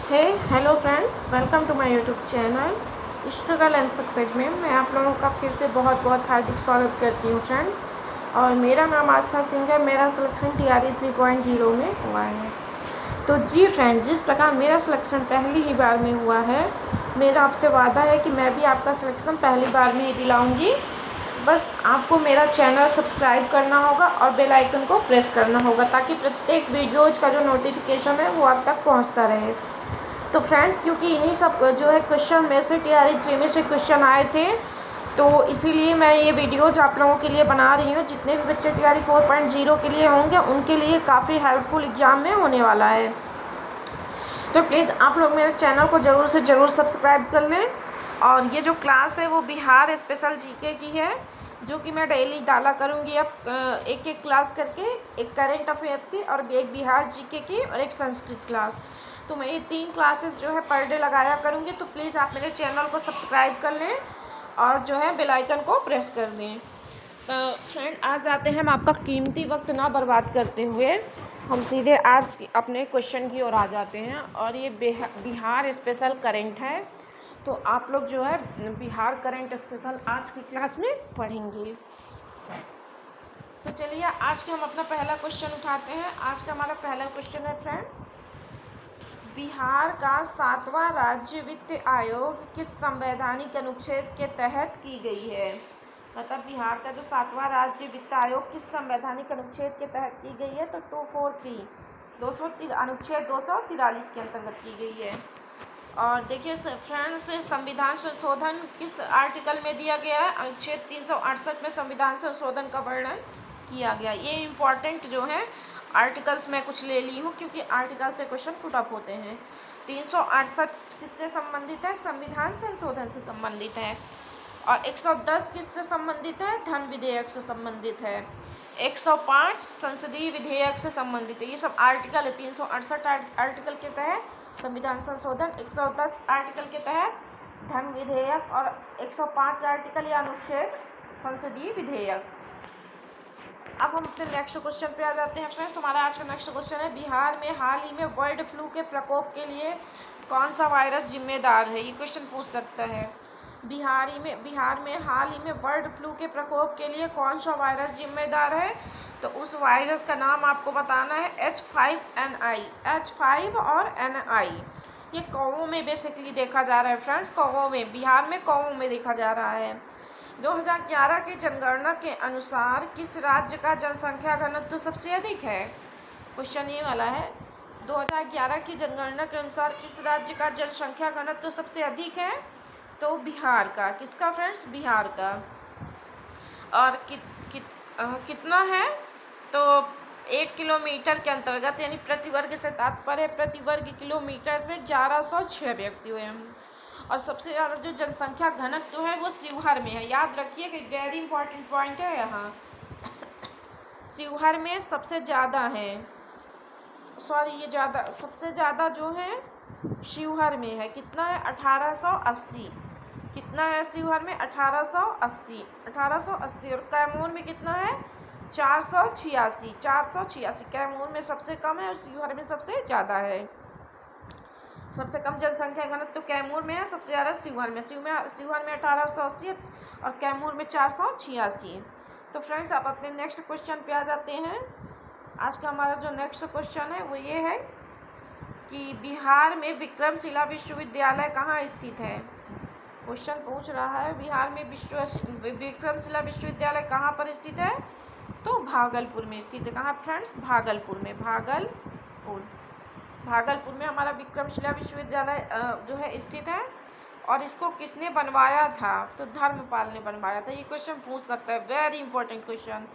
Hey hello friends, welcome to my YouTube channel struggle and success में मैं आप लोगों का फिर से बहुत बहुत हार्दिक स्वागत करती हूँ फ्रेंड्स। और मेरा नाम आस्था सिंह है। मेरा सिलेक्शन TRE 3.0 में हुआ है। तो जी फ्रेंड्स, जिस प्रकार मेरा सिलेक्शन पहली ही बार में हुआ है, मेरा आपसे वादा है कि मैं भी आपका सिलेक्शन पहली बार में ही दिलाऊंगी। बस आपको मेरा चैनल सब्सक्राइब करना होगा और बेल आइकन को प्रेस करना होगा ताकि प्रत्येक वीडियोज का जो नोटिफिकेशन है वो आप तक पहुंचता रहे। तो फ्रेंड्स, क्योंकि इन्हीं सब जो है क्वेश्चन में से TRE 3 में से क्वेश्चन आए थे, तो इसीलिए मैं ये वीडियोज आप लोगों के लिए बना रही हूँ। जितने भी बच्चे TRE 4.0 के लिए होंगे उनके लिए काफ़ी हेल्पफुल एग्ज़ाम में होने वाला है। तो प्लीज़ आप लोग मेरे चैनल को ज़रूर से ज़रूर सब्सक्राइब कर लें। और ये जो क्लास है वो बिहार स्पेशल जीके की है, जो कि मैं डेली डाला करूँगी। अब एक एक क्लास करके, एक करेंट अफेयर्स की और एक बिहार जीके की और एक संस्कृत क्लास। तो मैं ये 3 क्लासेस जो है पर डे लगाया करूँगी। तो प्लीज़ आप मेरे चैनल को सब्सक्राइब कर लें और जो है बेल आइकन को प्रेस कर दें। तो फ्रेंड, आज आते हैं हम आपका कीमती वक्त ना बर्बाद करते हुए हम सीधे आज अपने क्वेश्चन की ओर आ जाते हैं। और ये बिहार स्पेशल करंट है। तो आप लोग जो है बिहार करंट स्पेशल आज की क्लास में पढ़ेंगे। तो चलिए आज के हम अपना पहला क्वेश्चन उठाते हैं। आज का हमारा पहला क्वेश्चन है फ्रेंड्स, बिहार का 7वां राज्य वित्त आयोग किस संवैधानिक अनुच्छेद के तहत की गई है? मतलब बिहार का जो 7वां राज्य वित्त आयोग किस संवैधानिक अनुच्छेद के तहत की गई है? तो 243 अनुच्छेद 243 के अंतर्गत की गई है। और देखिए फ्रेंड्स, संविधान संशोधन किस आर्टिकल में दिया गया है? अनुच्छेद 368 में संविधान संशोधन का वर्णन किया गया। ये इम्पॉर्टेंट जो है आर्टिकल्स मैं कुछ ले ली हूँ, क्योंकि आर्टिकल से क्वेश्चन पुट अप होते हैं। 368 किससे संबंधित है? संविधान संशोधन से संबंधित है। और 110 किससे संबंधित है? धन विधेयक से संबंधित है। 105 संसदीय विधेयक से संबंधित है। ये सब आर्टिकल है। 368 आर्टिकल के तहत संविधान संशोधन, 110 आर्टिकल के तहत धन विधेयक और 105 आर्टिकल या अनुच्छेद संसदीय विधेयक। अब हम अपने नेक्स्ट क्वेश्चन पे आ जाते हैं फ्रेंड्स। हमारा आज का नेक्स्ट क्वेश्चन है, बिहार में हाल ही में बर्ड फ्लू के प्रकोप के लिए कौन सा वायरस जिम्मेदार है? ये क्वेश्चन पूछ सकता है। बिहार में हाल ही में बर्ड फ्लू के प्रकोप के लिए कौन सा वायरस जिम्मेदार है? तो उस वायरस का नाम आपको बताना है H5N1। H5 और NI ये कौवों में बेसिकली देखा जा रहा है फ्रेंड्स। कौवों में, बिहार में कौवों में देखा जा रहा है। 2011 की जनगणना के अनुसार किस राज्य का जनसंख्या घनत्व सबसे अधिक है? क्वेश्चन ये वाला है। 2011 की जनगणना के अनुसार किस राज्य का जनसंख्या घनत्व सबसे अधिक है? तो बिहार का। किसका फ्रेंड्स? बिहार का। और कितना है? तो 1 किलोमीटर के अंतर्गत, यानी प्रति वर्ग से तात्पर्य प्रति वर्ग किलोमीटर में 1106 व्यक्ति हुए हैं। और सबसे ज़्यादा जो जनसंख्या घनत्व है वो शिवहर में है। याद रखिए कि वेरी इंपॉर्टेंट पॉइंट है यहाँ। शिवहर में सबसे ज़्यादा है, सबसे ज़्यादा जो है शिवहर में है। कितना है? 1880। कितना है शिवहर में? 1880। और कैमूर में कितना है? 486। कैमूर में सबसे कम है और शिवहर में सबसे ज़्यादा है। सबसे कम जनसंख्या घनत्व तो कैमूर में है, सबसे ज़्यादा शिवहर में। शिवहर में 1880 और कैमूर में 486। तो फ्रेंड्स, आप अपने नेक्स्ट क्वेश्चन पे आ जाते हैं। आज का हमारा जो नेक्स्ट क्वेश्चन है वो ये है कि बिहार में विक्रमशिला विश्वविद्यालय कहाँ स्थित है? क्वेश्चन पूछ रहा है, बिहार में विक्रमशिला विश्वविद्यालय कहाँ पर स्थित है? तो भागलपुर में स्थित है। कहाँ फ्रेंड्स? भागलपुर में। भागलपुर में हमारा विक्रमशिला विश्वविद्यालय जो है स्थित है। और इसको किसने बनवाया था? तो धर्मपाल ने बनवाया था। ये क्वेश्चन पूछ सकता है, वेरी इंपॉर्टेंट क्वेश्चन।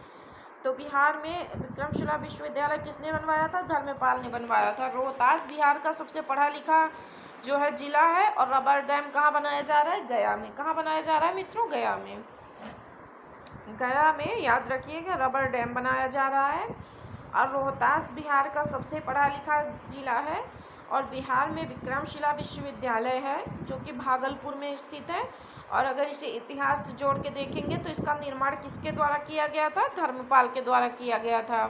तो बिहार में विक्रमशिला विश्वविद्यालय किसने बनवाया था? धर्मपाल ने बनवाया था। रोहतास बिहार का सबसे पढ़ा लिखा जो है जिला है। और रबर डैम कहाँ बनाया जा रहा है? गया में। कहाँ बनाया जा रहा है मित्रों? गया में। गया में याद रखिएगा, रबर डैम बनाया जा रहा है। और रोहतास बिहार का सबसे पढ़ा लिखा जिला है। और बिहार में विक्रमशिला विश्वविद्यालय है जो कि भागलपुर में स्थित है। और अगर इसे इतिहास से जोड़ के देखेंगे तो इसका निर्माण किसके द्वारा किया गया था? धर्मपाल के द्वारा किया गया था।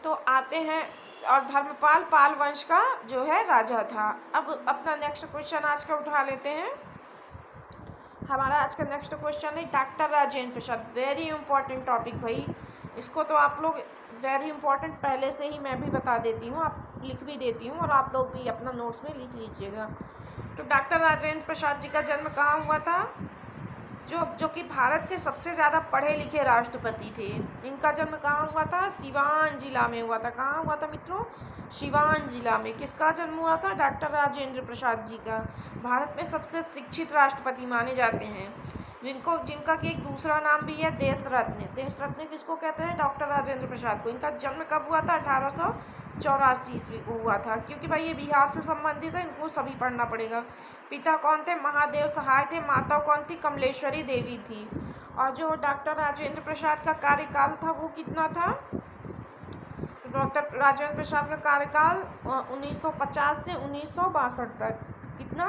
तो आते हैं, और धर्मपाल पाल वंश का जो है राजा था। अब अपना नेक्स्ट क्वेश्चन आज का उठा लेते हैं। हमारा आज का नेक्स्ट क्वेश्चन है doctor Rajendra Prasad. Very important topic भाई, इसको तो आप लोग वेरी इंपॉर्टेंट पहले से ही मैं भी बता देती हूँ, आप लिख भी देती हूँ, और आप लोग भी अपना नोट्स में लिख लीजिएगा। तो डॉक्टर राजेंद्र प्रसाद जी का जन्म कहाँ हुआ था? जो कि भारत के सबसे ज़्यादा पढ़े लिखे राष्ट्रपति थे। इनका जन्म कहाँ हुआ था? सिवान जिला में हुआ था। कहाँ हुआ था मित्रों? सिवान जिला में। किसका जन्म हुआ था? डॉक्टर राजेंद्र प्रसाद जी का। भारत में सबसे शिक्षित राष्ट्रपति माने जाते हैं, जिनका कि एक दूसरा नाम भी है देश रत्न। देश रत्न किसको कहते हैं? डॉक्टर राजेंद्र प्रसाद को। इनका जन्म कब हुआ था? 1884 ईस्वी को हुआ था। क्योंकि भाई ये बिहार से संबंधित है, इनको सभी पढ़ना पड़ेगा। पिता कौन थे? महादेव सहाय थे। माता कौन थी? कमलेश्वरी देवी थी। और जो डॉक्टर राजेंद्र प्रसाद का कार्यकाल था वो कितना था? डॉक्टर राजेंद्र प्रसाद का कार्यकाल 1950 से 1962 तक। कितना?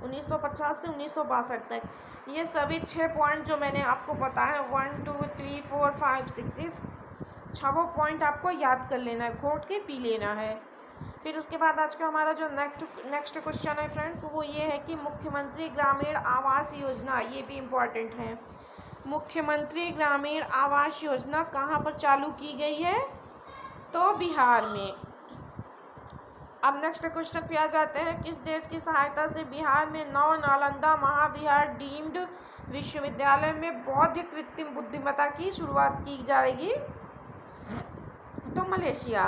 1950 से 1962 तक। ये सभी 6 पॉइंट जो मैंने आपको बताया, 1 2 3 4 5 6, इस 6 पॉइंट आपको याद कर लेना है, घोट के पी लेना है। फिर उसके बाद आज का हमारा जो नेक्स्ट क्वेश्चन है फ्रेंड्स, वो ये है कि मुख्यमंत्री ग्रामीण आवास योजना, ये भी इम्पॉर्टेंट है। मुख्यमंत्री ग्रामीण आवास योजना कहाँ पर चालू की गई है? तो बिहार में। अब नेक्स्ट क्वेश्चन पे आ जाते हैं, किस देश की सहायता से बिहार में नव नालंदा महाविहार डीम्ड विश्वविद्यालय में बौद्ध कृत्रिम बुद्धिमत्ता की शुरुआत की जाएगी? तो मलेशिया।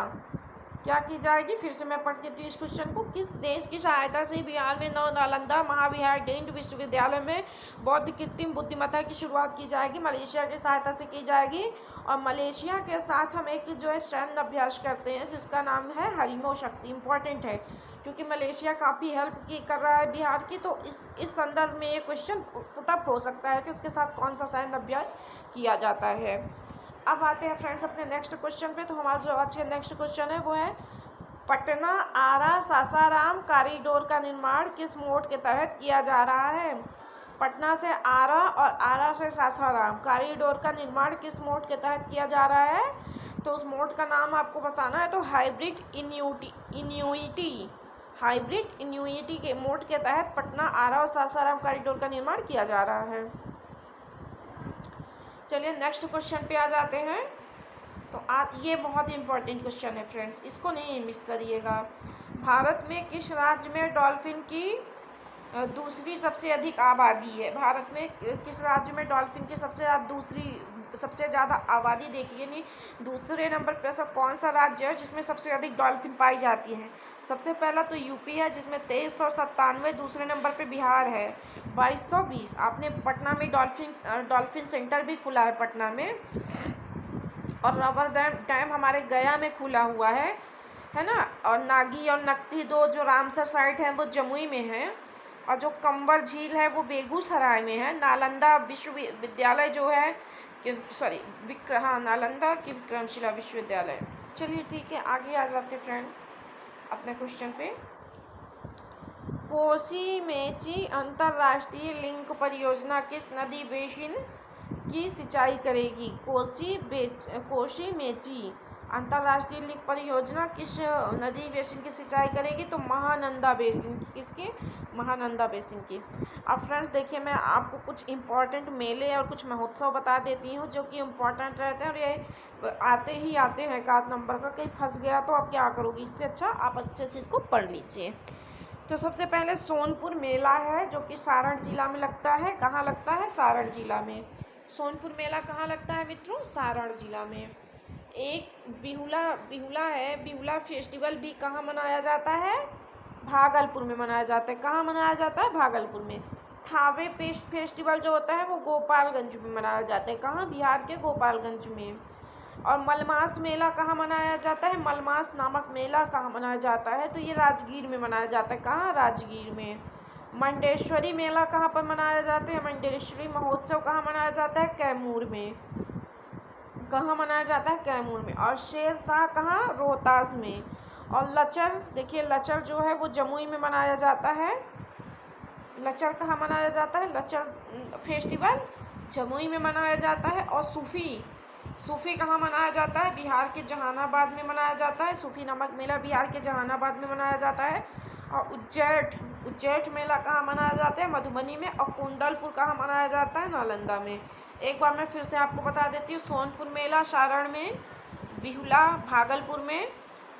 क्या की जाएगी? फिर से मैं पढ़ देती हूँ इस क्वेश्चन को। किस देश की सहायता से बिहार में नव नालंदा महाविहार डीम्ड विश्वविद्यालय में बौद्ध कृत्रिम बुद्धिमत्ता की शुरुआत की जाएगी? मलेशिया की सहायता से की जाएगी। और मलेशिया के साथ हम एक जो है सैन्य अभ्यास करते हैं जिसका नाम है हरिमो शक्ति। इम्पॉर्टेंट है क्योंकि मलेशिया काफ़ी हेल्प कर रहा है बिहार की, तो इस संदर्भ में ये क्वेश्चन पुटअप हो सकता है कि उसके साथ कौन सा सैन्य अभ्यास किया जाता है। अब आते हैं फ्रेंड्स अपने नेक्स्ट क्वेश्चन पे। तो हमारा जो आज का नेक्स्ट क्वेश्चन है वो है, पटना आरा सासाराम कॉरिडोर का निर्माण किस मोड के तहत किया जा रहा है? पटना से आरा और आरा से सासाराम कॉरिडोर का निर्माण किस मोड के तहत किया जा रहा है? तो उस मोड का नाम आपको बताना है। तो हाइब्रिड इन्यूइटी के मोड के तहत पटना आरा और सासाराम कॉरिडोर का निर्माण किया जा रहा है। चलिए नेक्स्ट क्वेश्चन पे आ जाते हैं। तो ये बहुत ही इंपॉर्टेंट क्वेश्चन है फ्रेंड्स, इसको नहीं मिस करिएगा। भारत में किस राज्य में डॉल्फिन की दूसरी सबसे अधिक आबादी है? भारत में किस राज्य में डॉल्फिन की सबसे ज़्यादा आबादी देखिए, नहीं दूसरे नंबर पर ऐसा कौन सा राज्य है जिसमें सबसे अधिक डॉल्फिन पाई जाती है? सबसे पहला तो यूपी है जिसमें 2397, दूसरे नंबर पे बिहार है 2220। आपने पटना में डॉल्फिन सेंटर भी खुला है पटना में, और रबर डैम हमारे गया में खुला हुआ है ना। और नागी और नकटी दो जो रामसर साइट है वो जमुई में है, और जो कंबर झील है वो बेगूसराय में है। नालंदा विश्वविद्यालय जो है नालंदा की विक्रमशिला विश्वविद्यालय। चलिए ठीक है, आगे आ जाते फ्रेंड्स अपने क्वेश्चन पे। कोसी मेची अंतर्राष्ट्रीय लिंक परियोजना किस नदी बेसिन की सिंचाई करेगी? कोसी मेची अंतर्राष्ट्रीय लिंक परियोजना किस नदी बेसिन की सिंचाई करेगी? तो महानंदा बेसिन की। किसकी? महानंदा बेसिन की। अब फ्रेंड्स देखिए, मैं आपको कुछ इम्पॉर्टेंट मेले और कुछ महोत्सव बता देती हूँ जो कि इम्पॉर्टेंट रहते हैं, और ये आते हैं एकाध नंबर का। कहीं फंस गया तो आप क्या करोगे? इससे अच्छा आप अच्छे से इसको पढ़ लीजिए। तो सबसे पहले सोनपुर मेला है जो कि सारण जिला में लगता है। कहाँ लगता है? सारण जिला में। सोनपुर मेला कहाँ लगता है मित्रों? सारण जिला में। एक बिहुला है, बिहुला फेस्टिवल भी कहाँ मनाया जाता है? भागलपुर में मनाया जाता है। कहाँ मनाया जाता है? भागलपुर में। थावे फेस्टिवल जो होता है वो गोपालगंज में मनाया जाता है। कहाँ? बिहार के गोपालगंज में। और मलमास मेला कहाँ मनाया जाता है? मलमास नामक मेला कहाँ मनाया जाता है? तो ये राजगीर में मनाया जाता है। कहाँ? राजगीर में। मंडेश्वरी मेला कहाँ पर मनाया जाता है? मंडेश्वरी महोत्सव कहाँ मनाया जाता है? कैमूर में। कहाँ मनाया जाता है? कैमूर में। और शेरशाह कहाँ? रोहतास में। और लचर, देखिए लचर जो है वो जमुई में मनाया जाता है। लचर कहाँ मनाया जाता है? लचर फेस्टिवल जमुई में मनाया जाता है। और सूफी सूफी कहाँ मनाया जाता है? बिहार के जहानाबाद में मनाया जाता है। सूफी नामक मेला बिहार के जहानाबाद में मनाया जाता है। और उज्जैठ मेला कहाँ मनाया जाता है? मधुबनी में। और कुंडलपुर कहाँ मनाया जाता है? नालंदा में। एक बार मैं फिर से आपको बता देती हूँ। सोनपुर मेला सारण में, बिहुला भागलपुर में,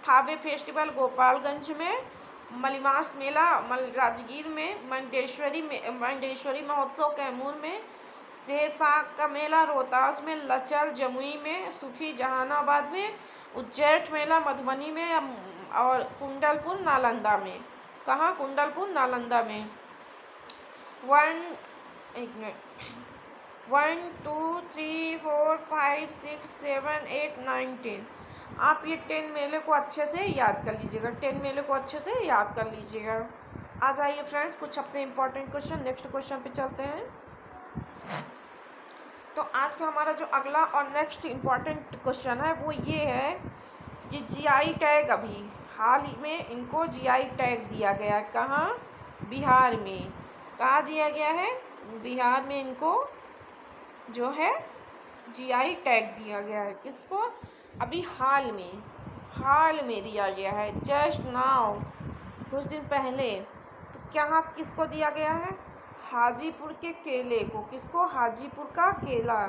थावे फेस्टिवल गोपालगंज में, मलिमास मेला राजगीर में, मंडेश्वरी महोत्सव कैमूर में, शेरशाह का मेला रोहतास में, लचर जमुई में, सूफी जहानाबाद में, उज्जैठ मेला मधुबनी में, और कुंडलपुर नालंदा में। कहाँ? कुंडलपुर नालंदा में। 1 2 3 4 5 6 7 8 9 10। आप ये 10 मेले को अच्छे से याद कर लीजिएगा। 10 मेले को अच्छे से याद कर लीजिएगा। आ जाइए फ्रेंड्स, कुछ अपने इम्पोर्टेंट क्वेश्चन, नेक्स्ट क्वेश्चन पे चलते हैं। तो आज का हमारा जो अगला और नेक्स्ट इम्पॉर्टेंट क्वेश्चन है वो ये है कि जीआई टैग, अभी हाल ही में इनको जीआई टैग दिया गया है। कहाँ? बिहार में। कहाँ दिया गया है? बिहार में इनको जो है जीआई टैग दिया गया है। किसको? अभी हाल में दिया गया है, जस्ट नाउ, कुछ दिन पहले। तो क्या किसको दिया गया है? हाजीपुर के केले को। किसको? हाजीपुर का केला।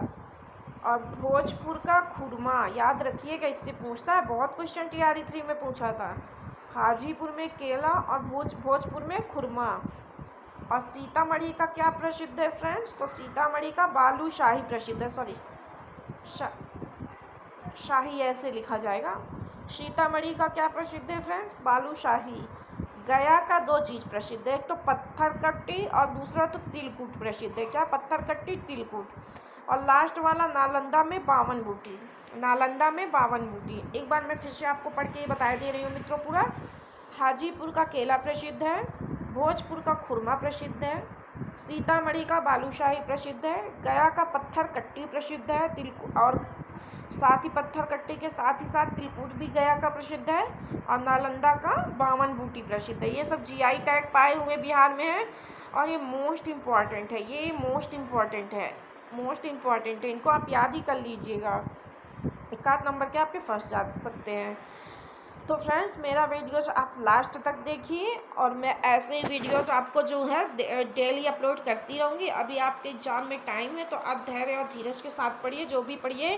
और भोजपुर का खुरमा। याद रखिएगा, इससे पूछता है, बहुत क्वेश्चन टीआरई 3 में पूछा था। हाजीपुर में केला और भोजपुर में खुरमा। और सीतामढ़ी का क्या प्रसिद्ध है फ्रेंड्स? तो सीतामढ़ी का बालूशाही प्रसिद्ध है। सॉरी, शाही ऐसे लिखा जाएगा। सीतामढ़ी का क्या प्रसिद्ध है फ्रेंड्स? बालूशाही। गया का 2 चीज़ प्रसिद्ध है, एक तो पत्थर कट्टी और दूसरा तो तिलकुट प्रसिद्ध है। क्या? पत्थर कट्टी, तिलकुट। और लास्ट वाला नालंदा में बावन बूटी। नालंदा में बावन बूटी। एक बार मैं फिर से आपको पढ़ के बता दे रही हूँ मित्रों पूरा। हाजीपुर का केला प्रसिद्ध है, भोजपुर का खुरमा प्रसिद्ध है, सीतामढ़ी का बालूशाही प्रसिद्ध है, गया का पत्थर कट्टी प्रसिद्ध है, तिलकुट, और साथ ही पत्थर कट्टी के साथ ही साथ तिलकुट भी गया का प्रसिद्ध है, और नालंदा का बावन बूटी प्रसिद्ध है। ये सब जीआई टैग पाए हुए बिहार में है। और ये मोस्ट इम्पॉर्टेंट है, मोस्ट इम्पॉर्टेंट है। इनको आप याद ही कर लीजिएगा, एक आध नंबर के आपके फंस जा सकते हैं। तो फ्रेंड्स, मेरा वीडियोस आप लास्ट तक देखिए, और मैं ऐसे वीडियोस आपको जो है डेली अपलोड करती रहूँगी। अभी आपके एग्ज़ाम में टाइम है, तो आप धैर्य और धीरज के साथ पढ़िए। जो भी पढ़िए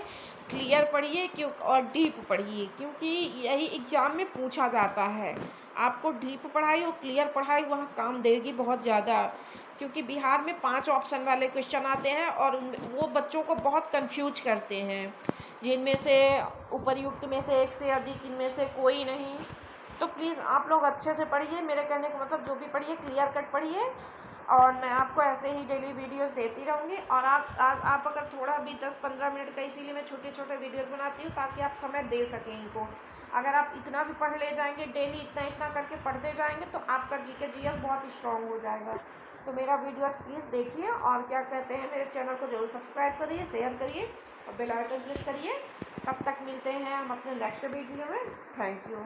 क्लियर पढ़िए, और डीप पढ़िए, क्योंकि यही एग्ज़ाम में पूछा जाता है। आपको डीप पढ़ाई और क्लियर पढ़ाई वहाँ काम देगी बहुत ज़्यादा, क्योंकि बिहार में 5 ऑप्शन वाले क्वेश्चन आते हैं और वो बच्चों को बहुत कंफ्यूज करते हैं, जिनमें से उपर्युक्त में से एक से अधिक, इनमें से कोई नहीं। तो प्लीज़ आप लोग अच्छे से पढ़िए। मेरे कहने का मतलब, जो भी पढ़िए क्लियर कट पढ़िए, और मैं आपको ऐसे ही डेली वीडियोस देती रहूँगी। और आप अगर थोड़ा भी 10-15 मिनट का, इसीलिए मैं छोटे छोटे वीडियोस बनाती हूँ ताकि आप समय दे सकें इनको। अगर आप इतना भी पढ़ ले जाएंगे, डेली इतना करके पढ़ते जाएंगे, तो आपका जीके जीएस बहुत स्ट्रॉन्ग हो जाएगा। तो मेरा वीडियो प्लीज़ देखिए, और क्या कहते हैं, मेरे चैनल को जरूर सब्सक्राइब करिए, शेयर करिए और बेल आइकन प्रेस करिए। तब तक मिलते हैं हम अपने नेक्स्ट वीडियो में। Thank you.